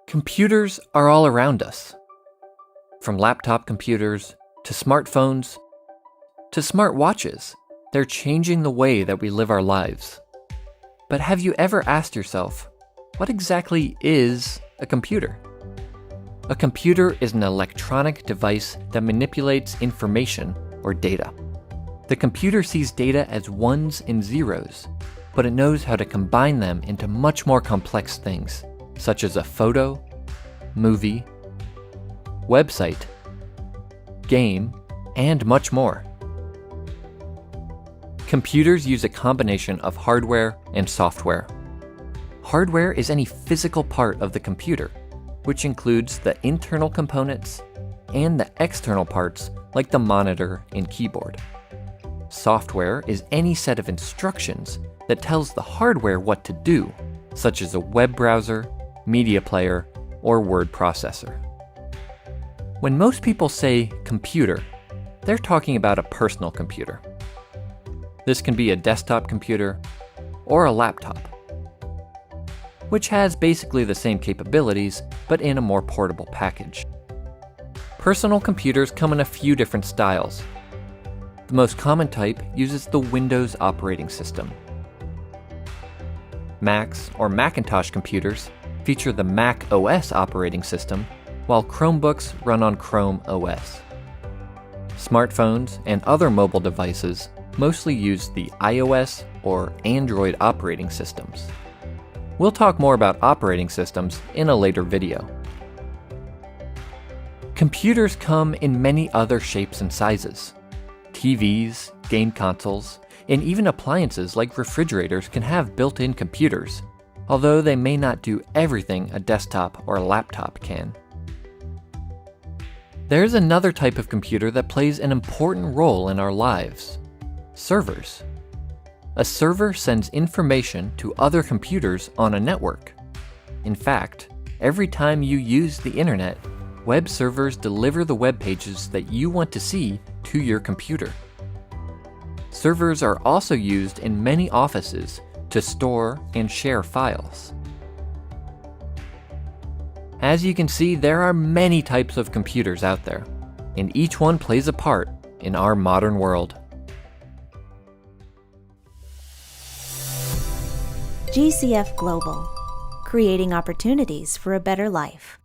Computers are all around us. From laptop computers, to smartphones, to smartwatches, they're changing the way that we live our lives. But have you ever asked yourself, what exactly is a computer? A computer is an electronic device that manipulates information or data. The computer sees data as ones and zeros, but it knows how to combine them into much more complex things, such as a photo, movie, website, game, and much more. Computers use a combination of hardware and software. Hardware is any physical part of the computer, which includes the internal components and the external parts like the monitor and keyboard. Software is any set of instructions that tells the hardware what to do, such as a web browser, media player, or word processor. When most people say computer, they're talking about a personal computer. This can be a desktop computer or a laptop, which has basically the same capabilities, but in a more portable package. Personal computers come in a few different styles. The most common type uses the Windows operating system. Macs or Macintosh computers feature the Mac OS operating system, while Chromebooks run on Chrome OS. Smartphones and other mobile devices mostly use the iOS or Android operating systems. We'll talk more about operating systems in a later video. Computers come in many other shapes and sizes. TVs, game consoles, and even appliances like refrigerators can have built-in computers, although they may not do everything a desktop or a laptop can. There's another type of computer that plays an important role in our lives: servers. A server sends information to other computers on a network. In fact, every time you use the internet, web servers deliver the web pages that you want to see to your computer. Servers are also used in many offices to store and share files. As you can see, there are many types of computers out there, and each one plays a part in our modern world. GCF Global, creating opportunities for a better life.